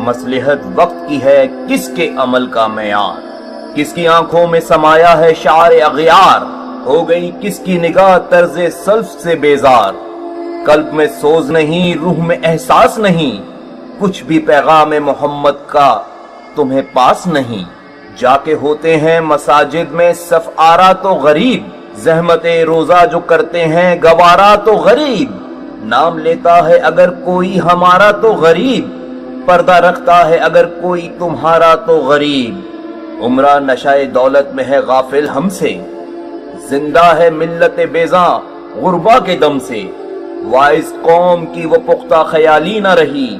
مصلحت وقت کی ہے کس کے عمل کا معیار، کس کی آنکھوں میں سمایا ہے شعار اغیار، ہو گئی کس کی نگاہ طرز سلف سے بیزار، قلب میں سوز نہیں روح میں احساس نہیں، کچھ بھی پیغام محمد کا تمہیں پاس نہیں، جا کے ہوتے ہیں مساجد میں صف آرا تو غریب، زحمت روزہ جو کرتے ہیں گوارا تو غریب، نام لیتا ہے اگر کوئی ہمارا تو غریب، پردہ رکھتا ہے اگر کوئی تمہارا تو غریب، عمرہ نشائے دولت میں ہے غافل ہم سے، زندہ ہے ملت بیزاں غربا کے دم سے، وائز قوم کی وہ پختہ خیالی نہ رہی،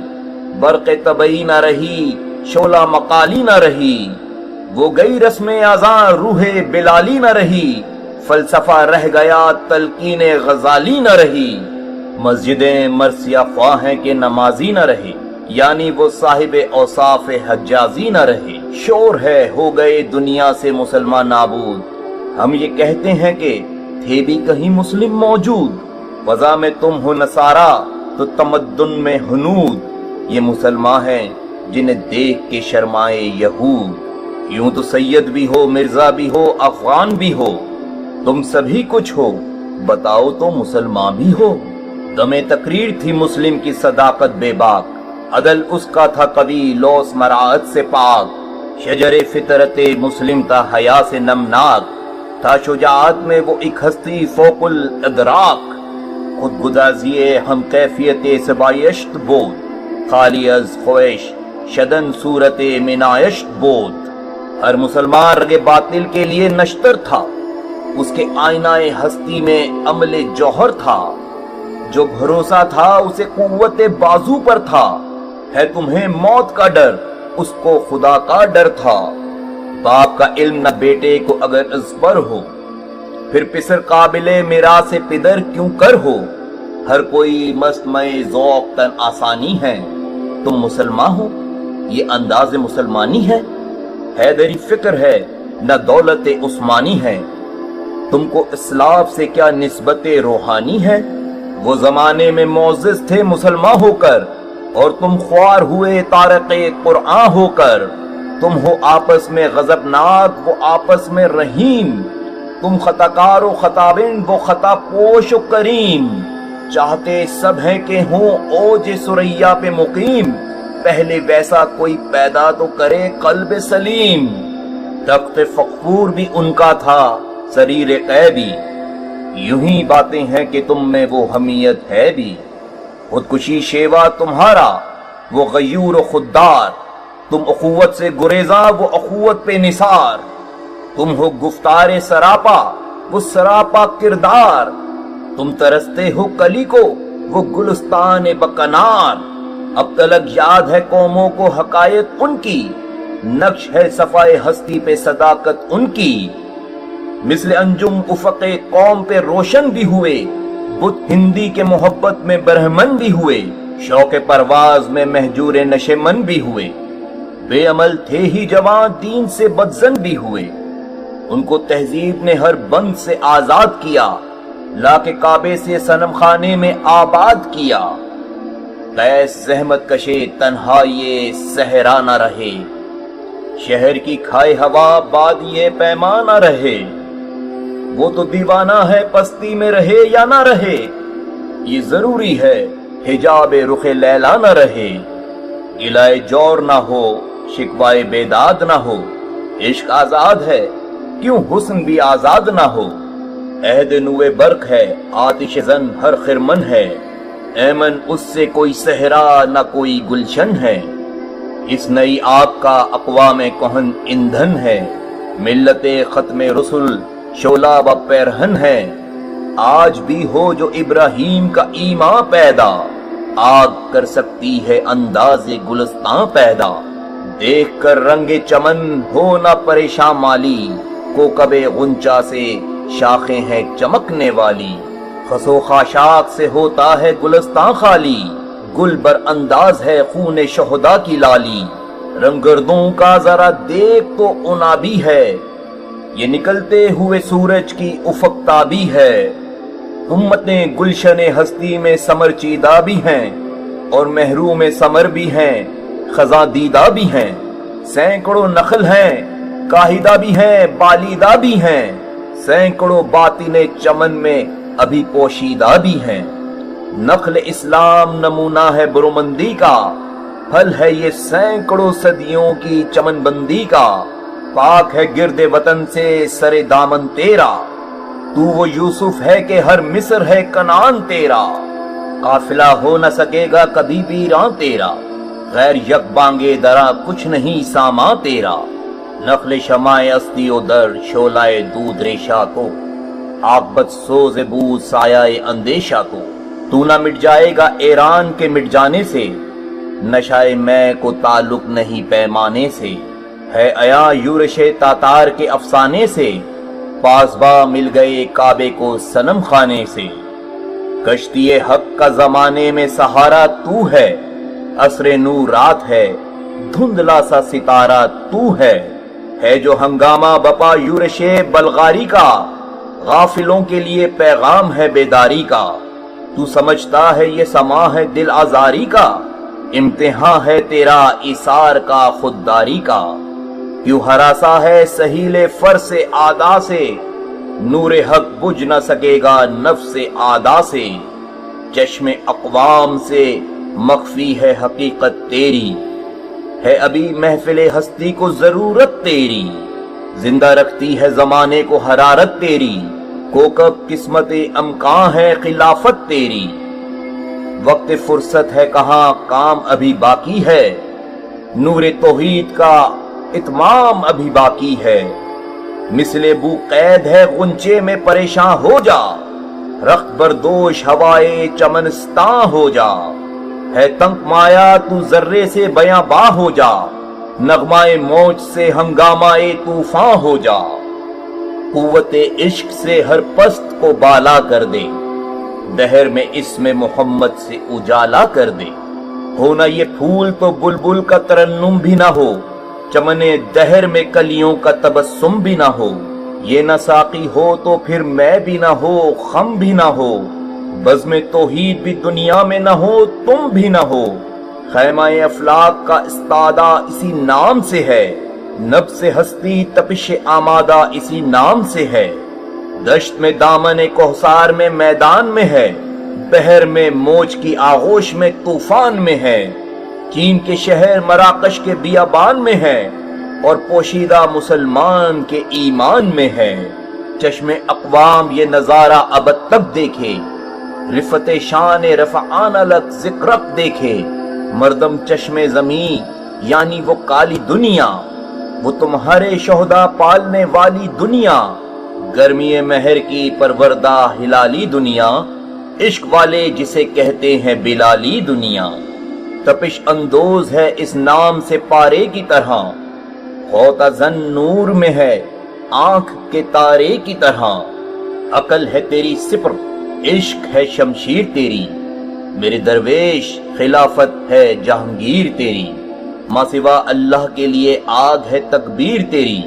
برق طبعی نہ رہی شعلہ مقالی نہ رہی، وہ گئی رسم اذاں روح بلالی نہ رہی، فلسفہ رہ گیا تلقین غزالی نہ رہی، مسجدیں مرثیہ خواہ ہیں کہ نمازی نہ رہے، یعنی وہ صاحب اوصاف حجازی نہ رہے، شور ہے ہو گئے دنیا سے مسلمان نابود، ہم یہ کہتے ہیں کہ تھے بھی کہیں مسلم موجود، فضا میں تم ہو نصارا تو تمدن میں ہنود، یہ مسلمان ہیں جنہیں دیکھ کے شرمائے یہود، یوں تو سید بھی ہو مرزا بھی ہو افغان بھی ہو، تم سبھی کچھ ہو بتاؤ تو مسلمان بھی ہو، دم تقریر تھی مسلم کی صداقت بے باک، عدل اس کا تھا کبھی لوس مراعت سے پاک، شجر فطرت مسلم تھا حیا سے نمناک، تھا شجاعت میں وہ ایک ہستی فوق الادراک، خود گدازیے ہم کیفیت سبایشت بود، خالی از خواہش شدن صورت منایشت بود، ہر مسلمان رگ باطل کے لیے نشتر تھا، اس کے آئینہ ہستی میں عمل جوہر تھا، جو بھروسہ تھا اسے قوت بازو پر تھا، ہے تمہیں موت کا ڈر اس کو خدا کا ڈر تھا، باپ کا علم نہ بیٹے کو اگر ازبر ہو، پھر پسر قابل میراث پدر کیوں کر ہو، ہر کوئی مستمع ذوق تن آسانی ہے، تم مسلمان ہو یہ انداز مسلمانی ہے، حیدری فکر ہے نہ دولت عثمانی ہے، تم کو اسلاف سے کیا نسبت روحانی ہے، وہ زمانے میں معزز تھے مسلمان ہو کر، اور تم خوار ہوئے طارق قرآن ہو کر، تم ہو آپس میں غضبناک وہ آپس میں رحیم، تم خطا کار و خطابن وہ خطا پوش و کریم، چاہتے سب ہیں کہ ہوں اوج سریا پہ مقیم، پہلے ویسا کوئی پیدا تو کرے قلب سلیم، تخت فخور بھی ان کا تھا سریر قیبی، یوں ہی باتیں ہیں کہ تم میں وہ حمیت ہے بھی، خودکشی شیوا تمہارا وہ غیور و خوددار، تم اخوت سے گریزاں وہ اخوت پہ نثار، تم ہو گفتار سراپا وہ سراپا کردار، تم ترستے ہو کلی کو وہ گلستان بکنار، اب تلک یاد ہے قوموں کو حقائق ان کی، نقش ہے صفائے ہستی پہ صداقت ان کی، مثل انجم افق قوم پہ روشن بھی ہوئے، بت ہندی کے محبت میں برہمن بھی ہوئے، شوق پرواز میں مہجور نشمن بھی ہوئے، بے عمل تھے ہی جوان دین سے بدزن بھی ہوئے، ان کو تہذیب نے ہر بند سے آزاد کیا، لا کے کعبے سے صنم خانے میں آباد کیا، قیس زحمت کشے تنہا یہ صحرا نہ رہے، شہر کی کھائے ہوا بادیے پیمانہ رہے، وہ تو دیوانہ ہے پستی میں رہے یا نہ رہے، یہ ضروری ہے حجاب رخ لیلا نہ رہے، گلائے جور نہ ہو شکوائے بیداد نہ ہو، عشق آزاد ہے کیوں حسن بھی آزاد نہ ہو، عہد نوے برق ہے آتش زن ہر خرمن ہے، ایمن اس سے کوئی صحرا نہ کوئی گلشن ہے، اس نئی آگ کا اقوام کہن ایندھن ہے، ملت ختم رسل شعلہ و پیرہن ہے، آج بھی ہو جو ابراہیم کا ایمان پیدا، آگ کر سکتی ہے انداز گلستان پیدا، دیکھ کر رنگ چمن ہو نہ پریشان مالی، کوکب غنچہ سے شاخیں ہیں چمکنے والی، خسو خاشاک سے ہوتا ہے گلستان خالی، گل بر انداز ہے خون شہدا کی لالی، رنگ گردوں کا ذرا دیکھ تو انابی ہے، یہ نکلتے ہوئے سورج کی افق تابی ہے، امتیں گلشن ہستی میں سمر چیدہ بھی ہیں اور محروم سمر بھی ہیں، خزاں دیدہ بھی ہیں، سینکڑوں نخل ہیں، کاہدہ بھی ہیں، بالیدہ بھی ہیں، سینکڑوں باطن چمن میں ابھی پوشیدہ بھی ہیں۔ نخل اسلام نمونہ ہے برومندی کا، پھل ہے یہ سینکڑوں صدیوں کی چمن بندی کا۔ پاک ہے گرد وطن سے سر دامن تیرا، تو وہ یوسف ہے کہ ہر مصر ہے کنعان تیرا۔ قافلہ ہو نہ سکے گا کبھی ویراں تیرا، غیر یک بانگے درا کچھ نہیں سامان تیرا۔ نخل شمع استی و در شعلہ دود ریشہ کو، عاقبت سوز بو سایہ اندیشہ کو۔ تو نہ مٹ جائے گا ایران کے مٹ جانے سے، نشائے میں کو تعلق نہیں پیمانے سے۔ ہے عیاں یورش تاتار کے افسانے سے، پاسباں مل گئے کعبے کو صنم خانے سے۔ کشتی حق کا زمانے میں سہارا تو ہے، عصر نور رات ہے، دھندلا سا ستارہ تو ہے۔ ہے جو ہنگامہ بپا یورش بلغاری کا، غافلوں کے لیے پیغام ہے بیداری کا۔ تو سمجھتا ہے یہ سما ہے دل آزاری کا، امتحان ہے تیرا ایثار کا خودداری کا۔ کیوں ہراسا ہے سہیل فرس آدا سے، نور حق بجھ نہ سکے گا نفس آدا سے۔ چشم اقوام سے مخفی ہے حقیقت تیری، ہے ابھی محفل ہستی کو ضرورت تیری۔ زندہ رکھتی ہے زمانے کو حرارت تیری، کوکب قسمت امکان ہے خلافت تیری۔ وقت فرصت ہے کہاں کام ابھی باقی ہے، نور توحید کا اتمام ابھی باقی ہے۔ مثل بو قید ہے غنچے میں پریشان ہو جا، رخت بردوش ہوائے چمنستان ہو جا۔ ہے تنگ مایا تو ذرے سے بیاں باں ہو جا، نغمائے موج سے ہنگامہ طوفان ہو جا۔ قوت عشق سے ہر پست کو بالا کر دے، دہر میں اسم محمد سے اجالا کر دے۔ ہونا یہ پھول تو بلبل کا ترنم بھی نہ ہو، چمن دہر میں کلیوں کا تبسم بھی نہ ہو۔ یہ نہ ساقی ہو تو پھر میں بھی نہ ہو، خم بھی نہ ہو، بزم توحید بھی دنیا میں نہ ہو، تم بھی نہ ہو۔ خیمہ افلاک کا استادہ اسی نام سے ہے، نبض ہستی تپش آمادہ اسی نام سے ہے۔ دشت میں دامن کوثر میں میدان میں ہے، بحر میں موج کی آغوش میں طوفان میں ہے۔ چین کے شہر مراکش کے بیابان میں ہے، اور پوشیدہ مسلمان کے ایمان میں ہے۔ چشم اقوام یہ نظارہ ابد تک دیکھے، رفت شان رفعان الگ ذکرک دیکھے۔ مردم چشم زمین یعنی وہ کالی دنیا، وہ تمہارے شہداء پالنے والی دنیا۔ گرمی مہر کی پروردہ ہلالی دنیا، عشق والے جسے کہتے ہیں بلالی دنیا۔ تپش اندوز ہے اس نام سے پارے کی طرح، ہوتا زن نور میں ہے آنکھ کے تارے کی طرح۔ عقل ہے تیری سپر، عشق ہے شمشیر تیری، میرے درویش خلافت ہے جہانگیر تیری۔ ماں سوا اللہ کے لیے آگ ہے تکبیر تیری،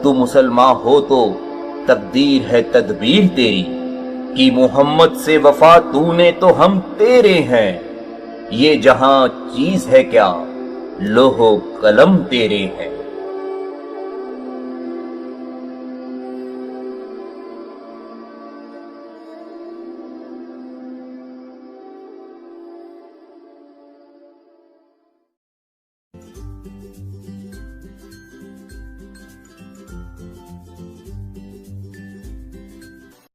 تو مسلمان ہو تو تقدیر ہے تدبیر تیری۔ کہ محمد سے وفا تو نے تو ہم تیرے ہیں، یہ جہاں چیز ہے کیا لوح و قلم تیرے ہیں۔